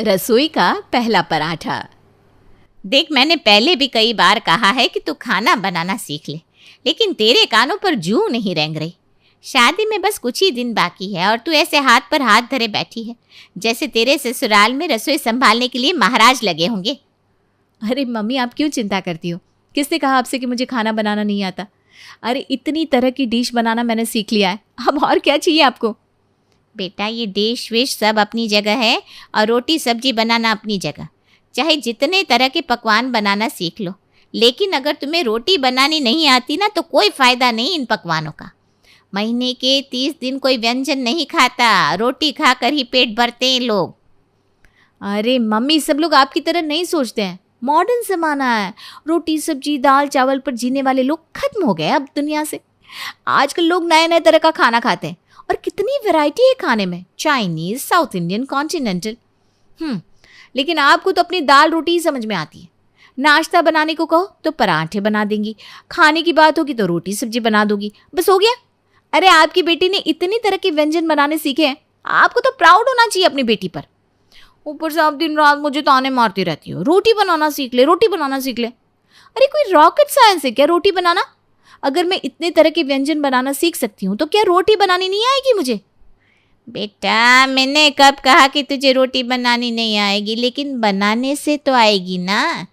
रसोई का पहला पराठा। देख, मैंने पहले भी कई बार कहा है कि तू खाना बनाना सीख ले, लेकिन तेरे कानों पर जूं नहीं रेंग रही। शादी में बस कुछ ही दिन बाकी है और तू ऐसे हाथ पर हाथ धरे बैठी है जैसे तेरे ससुराल में रसोई संभालने के लिए महाराज लगे होंगे। अरे मम्मी, आप क्यों चिंता करती हो? किसने कहा आपसे कि मुझे खाना बनाना नहीं आता? अरे इतनी तरह की डिश बनाना मैंने सीख लिया है, अब और क्या चाहिए आपको? बेटा, ये डिश विश सब अपनी जगह है और रोटी सब्जी बनाना अपनी जगह। चाहे जितने तरह के पकवान बनाना सीख लो, लेकिन अगर तुम्हें रोटी बनानी नहीं आती ना तो कोई फ़ायदा नहीं इन पकवानों का। महीने के 30 दिन कोई व्यंजन नहीं खाता, रोटी खाकर ही पेट भरते हैं लोग। अरे मम्मी, सब लोग आपकी तरह नहीं सोचते हैं। मॉडर्न ज़माना है, रोटी सब्जी दाल चावल पर जीने वाले लोग खत्म हो गए अब दुनिया से। आजकल लोग नए नए तरह का खाना खाते हैं और कितनी वैरायटी है खाने में, चाइनीज़, साउथ इंडियन, कॉन्टिनेंटल। लेकिन आपको तो अपनी दाल रोटी ही समझ में आती है। नाश्ता बनाने को कहो तो पराठे बना देंगी, खाने की बात होगी तो रोटी सब्जी बना दोगी, बस हो गया। अरे आपकी बेटी ने इतनी तरह के व्यंजन बनाने सीखे हैं, आपको तो प्राउड होना चाहिए अपनी बेटी पर। ऊपर से आप दिन रात मुझे ताने मारती रहती हो, रोटी बनाना सीख ले, रोटी बनाना सीख ले। अरे कोई रॉकेट साइंस है क्या रोटी बनाना? अगर मैं इतने तरह के व्यंजन बनाना सीख सकती हूँ तो क्या रोटी बनानी नहीं आएगी मुझे? बेटा, मैंने कब कहा कि तुझे रोटी बनानी नहीं आएगी? लेकिन बनाने से तो आएगी ना।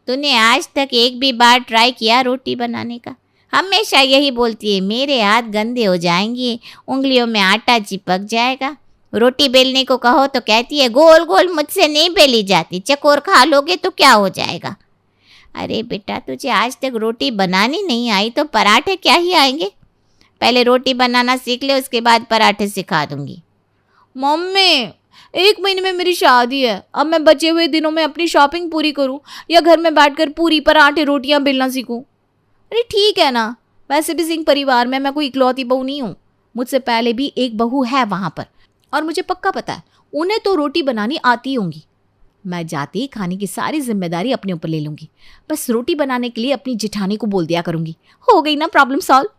तूने आज तक एक भी बार ट्राई किया रोटी बनाने का? हमेशा यही बोलती है, मेरे हाथ गंदे हो जाएंगे, उंगलियों में आटा चिपक जाएगा। रोटी बेलने को कहो तो कहती है गोल गोल मुझसे नहीं बेली जाती, चकोर खा लोगे तो क्या हो जाएगा। अरे बेटा, तुझे आज तक रोटी बनानी नहीं आई तो पराठे क्या ही आएंगे। पहले रोटी बनाना सीख ले, उसके बाद पराठे सिखा दूंगी। मम्मी, 1 महीने में मेरी शादी है, अब मैं बचे हुए दिनों में अपनी शॉपिंग पूरी करूं या घर में बैठकर पूरी पराठे रोटियां बेलना सीखूं? अरे ठीक है ना, वैसे भी सिंह परिवार में मैं कोई इकलौती बहू नहीं हूँ। मुझसे पहले भी एक बहू है वहां पर और मुझे पक्का पता है उन्हें तो रोटी बनानी आती होंगी। मैं जाते ही खाने की सारी जिम्मेदारी अपने ऊपर ले लूंगी, बस रोटी बनाने के लिए अपनी जिठानी को बोल दिया करूंगी। हो गई ना प्रॉब्लम सॉल्व।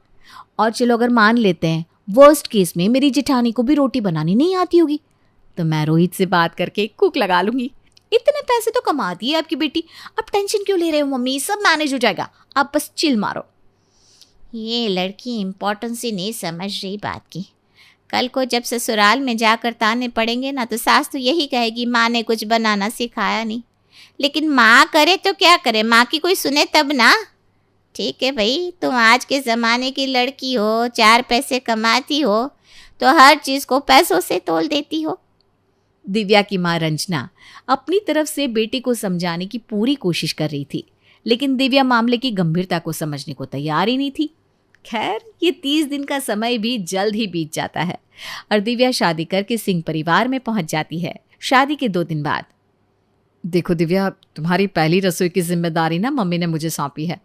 और चलो अगर मान लेते हैं वर्स्ट केस में मेरी जिठानी को भी रोटी बनानी नहीं आती होगी, तो मैं रोहित से बात करके कुक लगा लूंगी। इतने पैसे तो कमाती है आपकी बेटी, अब टेंशन क्यों ले रहे हो मम्मी? सब मैनेज हो जाएगा, आप बस चिल मारो। ये लड़की इम्पोर्टेंस ही नहीं समझ रही बात की। कल को जब ससुराल में जाकर ताने पड़ेंगे ना तो सास तो यही कहेगी माँ ने कुछ बनाना सिखाया नहीं। लेकिन माँ करे तो क्या करे, माँ की कोई सुने तब ना। ठीक है भाई, तुम आज के ज़माने की लड़की हो, 4 पैसे कमाती हो तो हर चीज़ को पैसों से तोल देती हो। दिव्या की माँ रंजना अपनी तरफ से बेटी को समझाने की पूरी कोशिश कर रही थी, लेकिन दिव्या मामले की गंभीरता को समझने को तैयार ही नहीं थी। खैर, ये 30 दिन का समय भी जल्द ही बीत जाता है और दिव्या शादी करके सिंह परिवार में पहुंच जाती है। शादी के 2 दिन बाद। देखो दिव्या, तुम्हारी पहली रसोई की जिम्मेदारी ना मम्मी ने मुझे सौंपी है।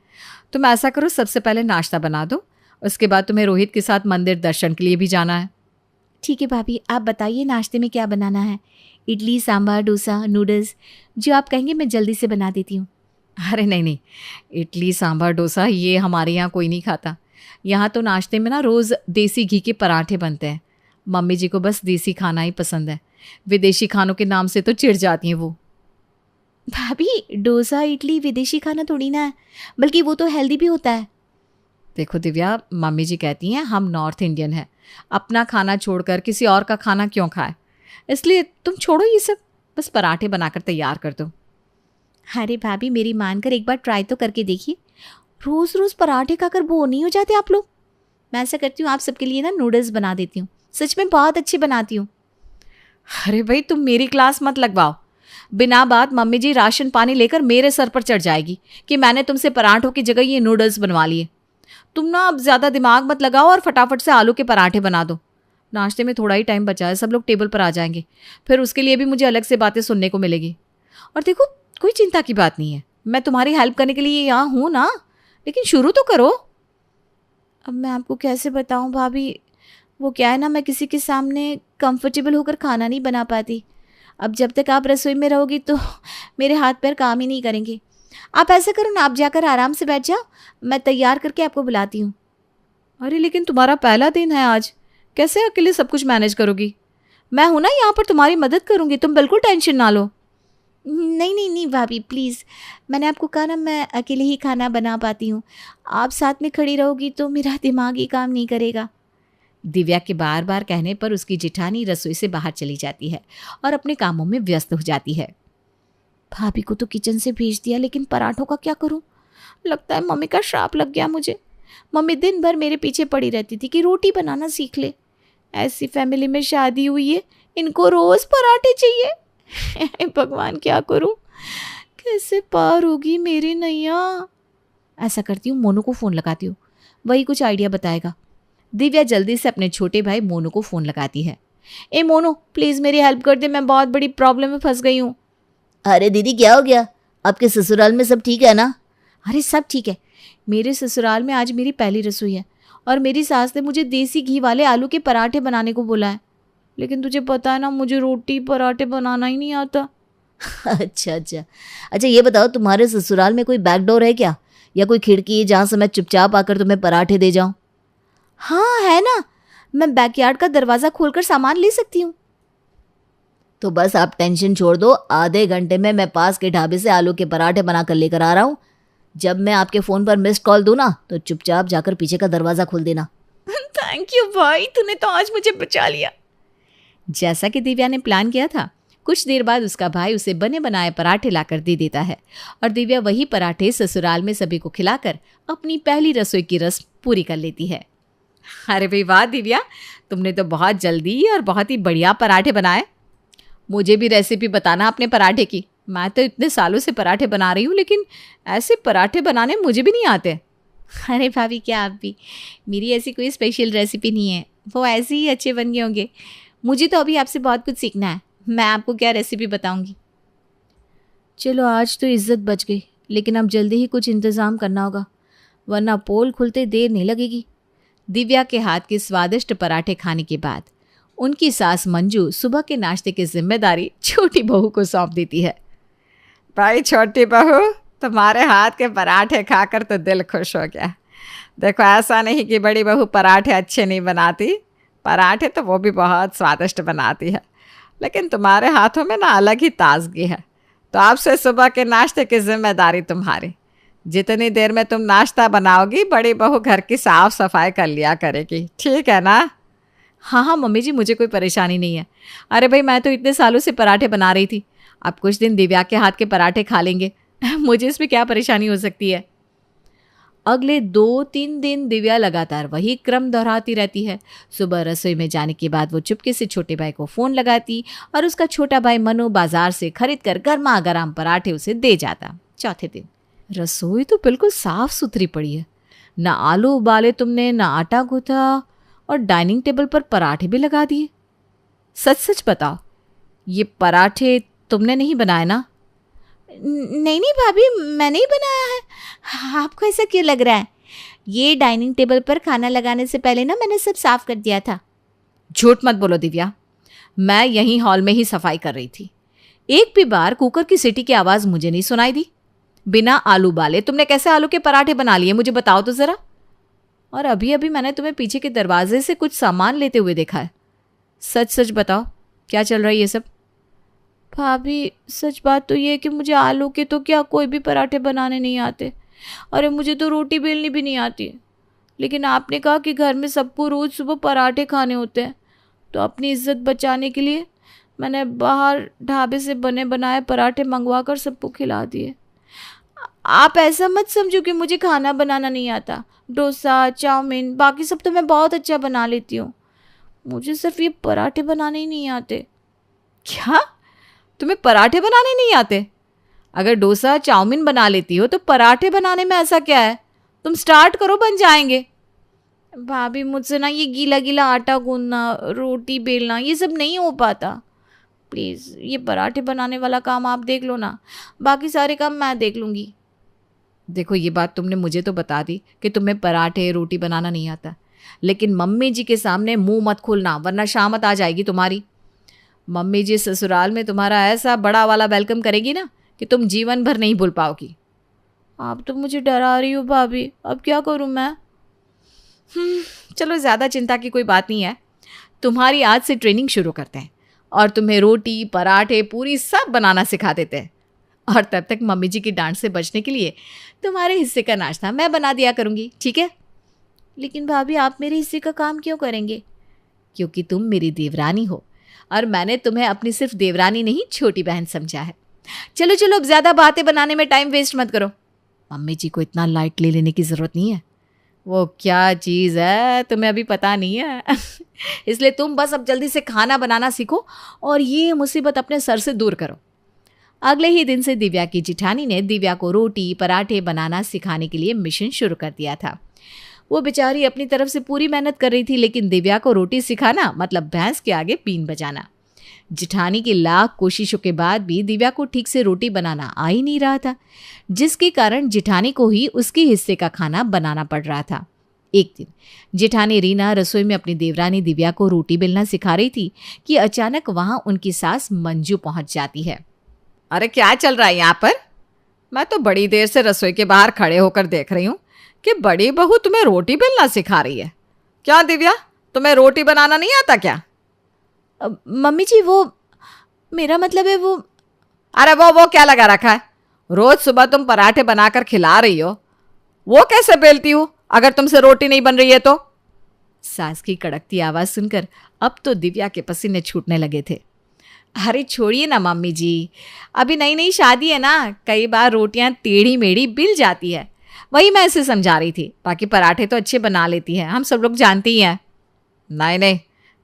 तुम ऐसा करो, सबसे पहले नाश्ता बना दो, उसके बाद तुम्हें रोहित के साथ मंदिर दर्शन के लिए भी जाना है। ठीक है भाभी, आप बताइए नाश्ते में क्या बनाना है? इडली, सांभर, डोसा, नूडल्स, जो आप कहेंगे मैं जल्दी से बना देती हूँ। अरे नहीं, इडली सांभर डोसा ये हमारे यहाँ कोई नहीं खाता। यहाँ तो नाश्ते में ना रोज़ देसी घी के पराठे बनते हैं। मम्मी जी को बस देसी खाना ही पसंद है, विदेशी खानों के नाम से तो चिढ़ जाती हैं वो। भाभी, डोसा इडली विदेशी खाना थोड़ी ना है, बल्कि वो तो हेल्दी भी होता है। देखो दिव्या, मम्मी जी कहती हैं हम नॉर्थ इंडियन हैं, अपना खाना छोड़कर किसी और का खाना क्यों खाए, इसलिए तुम छोड़ो ये सब, बस पराठे बनाकर तैयार कर दो। अरे भाभी, मेरी मानकर एक बार ट्राई तो करके देखिए। रोज़ रोज़ पराठे खाकर बोर नहीं हो जाते आप लोग? मैं ऐसा करती हूँ, आप सबके लिए ना नूडल्स बना देती हूँ, सच में बहुत अच्छे बनाती हूँ। अरे भाई, तुम मेरी क्लास मत लगवाओ। बिना बात मम्मी जी राशन पानी लेकर मेरे सर पर चढ़ जाएगी कि मैंने तुमसे पराठों की जगह ये नूडल्स बनवा लिए। तुम ना अब ज़्यादा दिमाग मत लगाओ और फटाफट से आलू के पराठे बना दो। नाश्ते में थोड़ा ही टाइम बचा है, सब लोग टेबल पर आ जाएंगे, फिर उसके लिए भी मुझे अलग से बातें सुनने को मिलेगी। और देखो, कोई चिंता की बात नहीं है, मैं तुम्हारी हेल्प करने के लिए यहाँ हूँ ना, लेकिन शुरू तो करो। अब मैं आपको कैसे बताऊँ भाभी, वो क्या है ना, मैं किसी के सामने कंफर्टेबल होकर खाना नहीं बना पाती। अब जब तक आप रसोई में रहोगी तो मेरे हाथ पैर काम ही नहीं करेंगे। आप ऐसा करो ना, आप जाकर आराम से बैठ जाओ, मैं तैयार करके आपको बुलाती हूँ। अरे लेकिन तुम्हारा पहला दिन है आज, कैसे अकेले सब कुछ मैनेज करोगी? मैं हूं ना यहाँ पर, तुम्हारी मदद करूंगी, तुम बिल्कुल टेंशन ना लो। नहीं नहीं नहीं भाभी प्लीज़, मैंने आपको कहा ना मैं अकेले ही खाना बना पाती हूँ, आप साथ में खड़ी रहोगी तो मेरा दिमाग ही काम नहीं करेगा। दिव्या के बार बार कहने पर उसकी जिठानी रसोई से बाहर चली जाती है और अपने कामों में व्यस्त हो जाती है। भाभी को तो किचन से भेज दिया, लेकिन पराठों का क्या करूँ? लगता है मम्मी का श्राप लग गया मुझे। मम्मी दिन भर मेरे पीछे पड़ी रहती थी कि रोटी बनाना सीख ले। ऐसी फैमिली में शादी हुई है, इनको रोज़ पराठे चाहिए। भगवान क्या करूँ, कैसे पार होगी मेरी नैया। ऐसा करती हूँ, मोनू को फ़ोन लगाती हूँ, वही कुछ आइडिया बताएगा। दिव्या जल्दी से अपने छोटे भाई मोनू को फ़ोन लगाती है। ए मोनू, प्लीज़ मेरी हेल्प कर दे, मैं बहुत बड़ी प्रॉब्लम में फंस गई हूँ। अरे दीदी क्या हो गया, आपके ससुराल में सब ठीक है ना? अरे सब ठीक है, मेरे ससुराल में आज मेरी पहली रसोई है और मेरी सास ने मुझे देसी घी वाले आलू के पराठे बनाने को बोला है, लेकिन तुझे पता है ना मुझे रोटी पराठे बनाना ही नहीं आता। अच्छा अच्छा अच्छा, ये बताओ तुम्हारे ससुराल में कोई बैकडोर है क्या, या कोई खिड़की जहाँ से मैं चुपचाप आकर तुम्हें पराठे दे जाऊँ? हाँ है ना, मैं बैकयार्ड का दरवाज़ा खोलकर सामान ले सकती हूँ। तो बस आप टेंशन छोड़ दो, आधे घंटे में मैं पास के ढाबे से आलू के पराठे बना कर लेकर आ रहा हूँ। जब मैं आपके फ़ोन पर मिस्ड कॉल दूँ ना तो चुपचाप जाकर पीछे का दरवाज़ा खोल देना। थैंक यू भाई, तूने तो आज मुझे बचा लिया। जैसा कि दिव्या ने प्लान किया था, कुछ देर बाद उसका भाई उसे बने बनाए पराठे लाकर दे देता है और दिव्या वही पराठे ससुराल में सभी को खिलाकर अपनी पहली रसोई की रस्म पूरी कर लेती है। अरे भाई वाह दिव्या, तुमने तो बहुत जल्दी और बहुत ही बढ़िया पराठे बनाए। मुझे भी रेसिपी बताना अपने पराठे की। मैं तो इतने सालों से पराठे बना रही हूँ, लेकिन ऐसे पराठे बनाने मुझे भी नहीं आते। अरे भाभी क्या आप भी, मेरी ऐसी कोई स्पेशल रेसिपी नहीं है, वो ऐसे ही अच्छे बन गए होंगे। मुझे तो अभी आपसे बहुत कुछ सीखना है, मैं आपको क्या रेसिपी बताऊंगी। चलो आज तो इज्जत बच गई, लेकिन अब जल्दी ही कुछ इंतज़ाम करना होगा, वरना पोल खुलते देर नहीं लगेगी। दिव्या के हाथ के स्वादिष्ट पराठे खाने के बाद उनकी सास मंजू सुबह के नाश्ते की जिम्मेदारी छोटी बहू को सौंप देती है। भाई छोटी बहू, तुम्हारे हाथ के पराठे खाकर तो दिल खुश हो गया। देखो ऐसा नहीं कि बड़ी बहू पराठे अच्छे नहीं बनाती, पराठे तो वो भी बहुत स्वादिष्ट बनाती है, लेकिन तुम्हारे हाथों में ना अलग ही ताजगी है। तो अब से सुबह के नाश्ते की जिम्मेदारी तुम्हारी। जितनी देर में तुम नाश्ता बनाओगी, बड़ी बहू घर की साफ सफाई कर लिया करेगी, ठीक है ना? हाँ हाँ मम्मी जी, मुझे कोई परेशानी नहीं है। अरे भाई मैं तो इतने सालों से पराठे बना रही थी, अब कुछ दिन दिव्या के हाथ के पराठे खा लेंगे। मुझे इसमें क्या परेशानी हो सकती है। अगले 2-3 दिन दिव्या लगातार वही क्रम दोहराती रहती है। सुबह रसोई में जाने के बाद वो चुपके से छोटे भाई को फ़ोन लगाती और उसका छोटा भाई मनु बाजार से खरीद कर गर्मा गर्म पराठे उसे दे जाता। चौथे दिन रसोई तो बिल्कुल साफ सुथरी पड़ी है, ना आलू उबाले तुमने, ना आटा गूंथा, और डाइनिंग टेबल पर पराठे भी लगा दिए। सच सच बताओ, ये पराठे तुमने नहीं बनाए ना? नहीं नहीं भाभी, मैंने ही बनाया है। आपको ऐसा क्यों लग रहा है? ये डाइनिंग टेबल पर खाना लगाने से पहले ना मैंने सब साफ कर दिया था। झूठ मत बोलो दिव्या, मैं यहीं हॉल में ही सफाई कर रही थी, एक भी बार कुकर की सीटी की आवाज़ मुझे नहीं सुनाई दी। बिना आलू उबाले तुमने कैसे आलू के पराठे बना लिए, मुझे बताओ तो ज़रा। और अभी अभी मैंने तुम्हें पीछे के दरवाजे से कुछ सामान लेते हुए देखा है। सच सच बताओ, क्या चल रहा है ये सब? भाभी सच बात तो ये है कि मुझे आलू के तो क्या कोई भी पराठे बनाने नहीं आते। अरे मुझे तो रोटी बेलनी भी नहीं आती। लेकिन आपने कहा कि घर में सबको रोज़ सुबह पराठे खाने होते हैं, तो अपनी इज्जत बचाने के लिए मैंने बाहर ढाबे से बने बनाए पराठे मंगवा कर सबको खिला दिए। आप ऐसा मत समझो कि मुझे खाना बनाना नहीं आता। डोसा, चाउमीन, बाकी सब तो मैं बहुत अच्छा बना लेती हूँ। मुझे सिर्फ ये पराठे बनाने ही नहीं आते। क्या, तुम्हें पराठे बनाने नहीं आते? अगर डोसा चाउमीन बना लेती हो तो पराठे बनाने में ऐसा क्या है? तुम स्टार्ट करो, बन जाएंगे। भाभी मुझसे ना ये गीला गीला आटा गूंदना, रोटी बेलना, ये सब नहीं हो पाता। प्लीज़ ये पराठे बनाने वाला काम आप देख लो ना, बाकी सारे काम मैं देख लूँगी। देखो ये बात तुमने मुझे तो बता दी कि तुम्हें पराठे रोटी बनाना नहीं आता, लेकिन मम्मी जी के सामने मुंह मत खोलना, वरना शामत आ जाएगी तुम्हारी। मम्मी जी ससुराल में तुम्हारा ऐसा बड़ा वाला वेलकम करेगी ना कि तुम जीवन भर नहीं भूल पाओगी। आप तो मुझे डरा रही हो भाभी, अब क्या करूँ मैं? चलो ज़्यादा चिंता की कोई बात नहीं है, तुम्हारी आज से ट्रेनिंग शुरू करते हैं। और तुम्हें रोटी, पराठे, पूरी सब बनाना सिखा देते हैं। और तब तक मम्मी जी की डांट से बचने के लिए तुम्हारे हिस्से का नाश्ता मैं बना दिया करूँगी, ठीक है? लेकिन भाभी, आप मेरे हिस्से का काम क्यों करेंगे? क्योंकि तुम मेरी देवरानी हो और मैंने तुम्हें अपनी सिर्फ देवरानी नहीं, छोटी बहन समझा है। चलो चलो, अब ज़्यादा बातें बनाने में टाइम वेस्ट मत करो। मम्मी जी को इतना लाइटली लेने की ज़रूरत नहीं है। वो क्या चीज़ है तुम्हें अभी पता नहीं है। इसलिए तुम बस अब जल्दी से खाना बनाना सीखो और ये मुसीबत अपने सर से दूर करो। अगले ही दिन से दिव्या की जिठानी ने दिव्या को रोटी, पराठे बनाना सिखाने के लिए मिशन शुरू कर दिया था। वो बेचारी अपनी तरफ से पूरी मेहनत कर रही थी, लेकिन दिव्या को रोटी सिखाना मतलब भैंस के आगे बीन बजाना। जिठानी की लाख कोशिशों के बाद भी दिव्या को ठीक से रोटी बनाना आ ही नहीं रहा था, जिसके कारण जिठानी को ही उसके हिस्से का खाना बनाना पड़ रहा था। एक दिन जिठानी रीना रसोई में अपनी देवरानी दिव्या को रोटी बेलना सिखा रही थी कि अचानक वहां उनकी सास मंजू पहुंच जाती है। अरे क्या चल रहा है यहाँ पर? मैं तो बड़ी देर से रसोई के बाहर खड़े होकर देख रही हूँ कि बड़ी बहू तुम्हें रोटी बेलना सिखा रही है। क्या दिव्या, तुम्हें रोटी बनाना नहीं आता क्या? मम्मी जी, वो मेरा मतलब है वो। अरे वो क्या लगा रखा है? रोज सुबह तुम पराठे बनाकर खिला रही हो, वो कैसे बेलती हो अगर तुमसे रोटी नहीं बन रही है तो? सास की कड़कती आवाज सुनकर अब तो दिव्या के पसीने छूटने लगे थे। अरे छोड़िए ना मम्मी जी, अभी नई नई शादी है ना, कई बार रोटियां टेढ़ी मेढ़ी बिल जाती है, वही मैं इसे समझा रही थी। बाकी पराठे तो अच्छे बना लेती है, हम सब लोग जानते ही हैं। नहीं नहीं,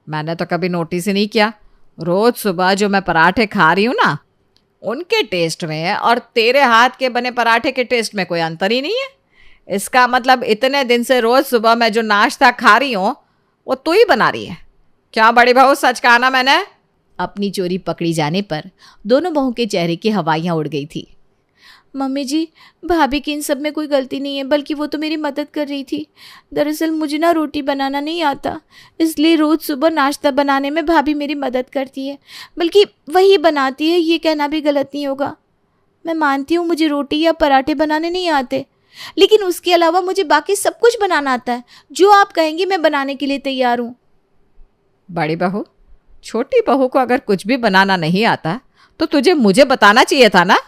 मैंने तो कभी नोटिस ही नहीं किया। रोज सुबह जो मैं पराठे खा रही हूँ ना, उनके टेस्ट में और तेरे हाथ के बने पराठे के टेस्ट में कोई अंतर ही नहीं है। इसका मतलब इतने दिन से रोज सुबह मैं जो नाश्ता खा रही हूँ वो तू ही बना रही है। क्या बड़ी बहू, सच कहा ना मैंने? अपनी चोरी पकड़ी जाने पर दोनों बहू के चेहरे की हवाइयाँ उड़ गई थी। मम्मी जी, भाभी की इन सब में कोई गलती नहीं है, बल्कि वो तो मेरी मदद कर रही थी। दरअसल मुझे ना रोटी बनाना नहीं आता, इसलिए रोज़ सुबह नाश्ता बनाने में भाभी मेरी मदद करती है, बल्कि वही बनाती है, ये कहना भी गलत नहीं होगा। मैं मानती हूँ मुझे रोटी या पराठे बनाने नहीं आते, लेकिन उसके अलावा मुझे बाकी सब कुछ बनाना आता है। जो आप कहेंगी मैं बनाने के लिए तैयार हूँ। बड़ी बहू, छोटी बहू को अगर कुछ भी बनाना नहीं आता तो तुझे मुझे बताना चाहिए था ना।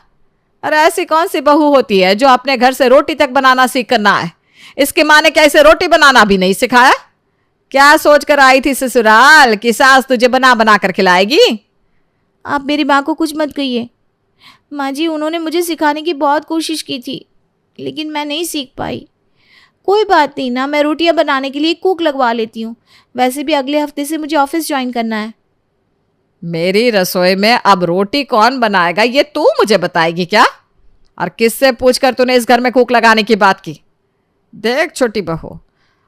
अरे ऐसी कौन सी बहू होती है जो अपने घर से रोटी तक बनाना सीख कर ना आए? इसकी माँ ने क्या इसे रोटी बनाना भी नहीं सिखाया? क्या सोच कर आई थी ससुराल कि सास तुझे बना बना कर खिलाएगी? आप मेरी माँ को कुछ मत कहिए। माँ जी, उन्होंने मुझे सिखाने की बहुत कोशिश की थी, लेकिन मैं नहीं सीख पाई। कोई बात नहीं ना, मैं रोटियां बनाने के लिए कुक लगवा लेती हूँ। वैसे भी अगले हफ्ते से मुझे ऑफिस ज्वाइन करना है। मेरी रसोई में अब रोटी कौन बनाएगा ये तू मुझे बताएगी क्या? और किससे पूछकर तूने इस घर में कुक लगाने की बात की? देख छोटी बहू,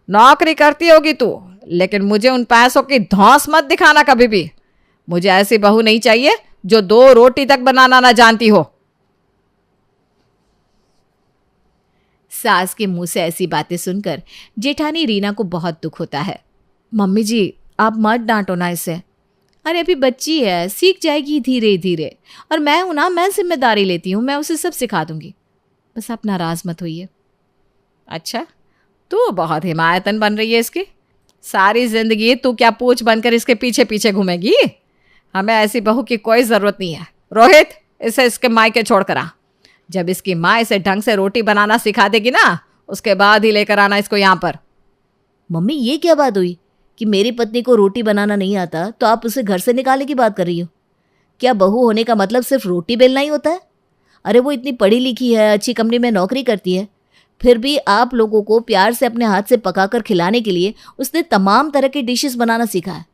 नौकरी करती होगी तू, लेकिन मुझे उन पैसों की धौंस मत दिखाना कभी भी। मुझे ऐसी बहू नहीं चाहिए जो 2 रोटी तक बनाना ना जानती हो। सास के मुंह से ऐसी बातें सुनकर जेठानी रीना को बहुत दुख होता है। मम्मी जी, आप मत डांटो ना इसे। अरे अभी बच्ची है, सीख जाएगी धीरे धीरे। और मैं हूं ना, मैं जिम्मेदारी लेती हूँ, मैं उसे सब सिखा दूंगी। बस आप नाराज मत होइए। अच्छा, तू बहुत हिमायतन बन रही है इसकी। सारी जिंदगी तू क्या पूछ बनकर इसके पीछे पीछे घूमेगी? हमें ऐसी बहू की कोई जरूरत नहीं है। रोहित, इसे इसके मायके छोड़ कर आ। जब इसकी माँ इसे ढंग से रोटी बनाना सिखा देगी ना, उसके बाद ही लेकर आना इसको यहाँ पर। मम्मी, ये क्या बात हुई कि मेरी पत्नी को रोटी बनाना नहीं आता तो आप उसे घर से निकालने की बात कर रही हो? क्या बहू होने का मतलब सिर्फ रोटी बेलना ही होता है? अरे वो इतनी पढ़ी लिखी है, अच्छी कंपनी में नौकरी करती है, फिर भी आप लोगों को प्यार से अपने हाथ से पकाकर खिलाने के लिए उसने तमाम तरह के डिशेस बनाना सीखा है।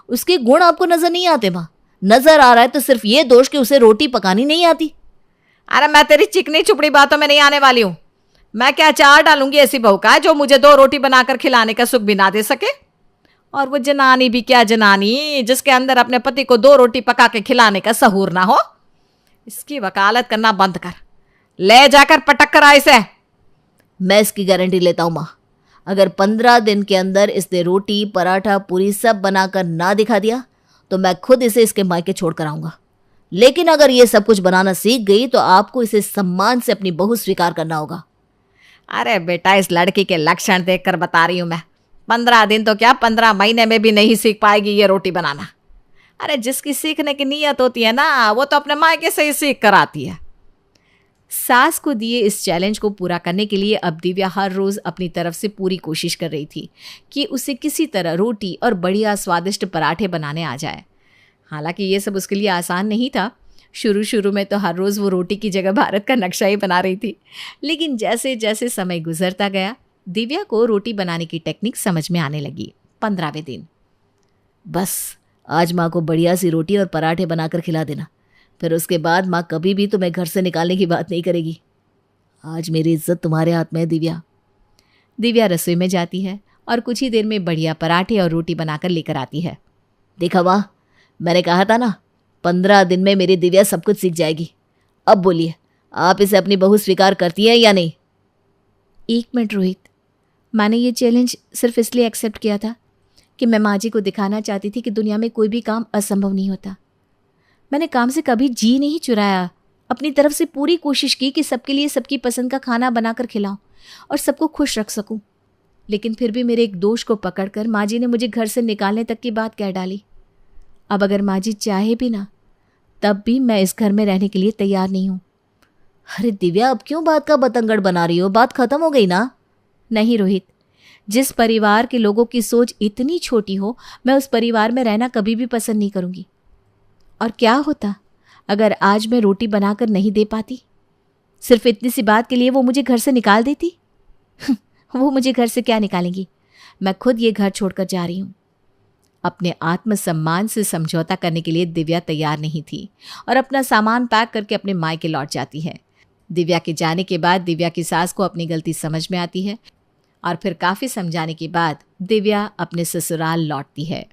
उसके गुण आपको नजर नहीं आते? माँ, नजर आ रहा है तो सिर्फ ये दोष कि उसे रोटी पकानी नहीं आती। अरे मैं तेरी चिकनी चुपड़ी बातों में नहीं आने वाली हूँ। मैं क्या अचार डालूंगी ऐसी बहू का जो मुझे 2 रोटी बनाकर खिलाने का सुख भी ना दे सके? और वो जनानी भी क्या जनानी, जिसके अंदर अपने पति को 2 रोटी पका के खिलाने का सहूर ना हो। इसकी वकालत करना बंद कर, ले जाकर पटक कर आ इसे। मैं इसकी गारंटी लेता हूँ माँ, अगर 15 दिन के अंदर इसने रोटी, पराठा, पूरी सब बनाकर ना दिखा दिया तो मैं खुद इसे इसके मायके छोड़ कर आऊंगा। लेकिन अगर ये सब कुछ बनाना सीख गई तो आपको इसे सम्मान से अपनी बहू स्वीकार करना होगा। अरे बेटा, इस लड़की के लक्षण देखकर बता रही हूं मैं, 15 दिन तो क्या 15 महीने में भी नहीं सीख पाएगी ये रोटी बनाना। अरे जिसकी सीखने की नीयत होती है ना, वो तो अपने मायके से ही सीख कर आती है। सास को दिए इस चैलेंज को पूरा करने के लिए अब दिव्या हर रोज अपनी तरफ से पूरी कोशिश कर रही थी कि उसे किसी तरह रोटी और बढ़िया स्वादिष्ट पराठे बनाने आ जाए। हालांकि ये सब उसके लिए आसान नहीं था। शुरू शुरू में तो हर रोज़ वो रोटी की जगह भारत का नक्शा ही बना रही थी, लेकिन जैसे जैसे समय गुजरता गया दिव्या को रोटी बनाने की टेक्निक समझ में आने लगी। 15वें दिन, बस आज माँ को बढ़िया सी रोटी और पराठे बनाकर खिला देना, फिर उसके बाद माँ कभी भी तुम्हें घर से निकालने की बात नहीं करेगी। आज मेरी इज्जत तुम्हारे हाथ में है दिव्या। दिव्या रसोई में जाती है और कुछ ही देर में बढ़िया पराठे और रोटी बनाकर लेकर आती है। देखा माँ, मैंने कहा था ना, 15 दिन में मेरी दिव्या सब कुछ सीख जाएगी। अब बोलिए, आप इसे अपनी बहू स्वीकार करती हैं या नहीं? 1 मिनट रोहित, मैंने ये चैलेंज सिर्फ इसलिए एक्सेप्ट किया था कि मैं माँ जी को दिखाना चाहती थी कि दुनिया में कोई भी काम असंभव नहीं होता। मैंने काम से कभी जी नहीं चुराया, अपनी तरफ से पूरी कोशिश की कि सबके लिए सबकी पसंद का खाना बनाकर खिलाऊं और सबको खुश रख सकूं। लेकिन फिर भी मेरे एक दोष को पकड़कर माँ जी ने मुझे घर से निकालने तक की बात कह डाली। अब अगर माँ जी चाहे भी ना, तब भी मैं इस घर में रहने के लिए तैयार नहीं हूँ। अरे दिव्या, अब क्यों बात का बतंगड़ बना रही हो? बात खत्म हो गई ना? नहीं रोहित, जिस परिवार के लोगों की सोच इतनी छोटी हो, मैं उस परिवार में रहना कभी भी पसंद नहीं करूँगी। और क्या होता अगर आज मैं रोटी बनाकर नहीं दे पाती? सिर्फ इतनी सी बात के लिए वो मुझे घर से निकाल देती? वो मुझे घर से क्या निकालेंगी? मैं खुद ये घर छोड़कर जा रही हूँ। अपने आत्मसम्मान से समझौता करने के लिए दिव्या तैयार नहीं थी और अपना सामान पैक करके अपने मायके लौट जाती है। दिव्या के जाने के बाद दिव्या की सास को अपनी गलती समझ में आती है और फिर काफ़ी समझाने के बाद दिव्या अपने ससुराल लौटती है।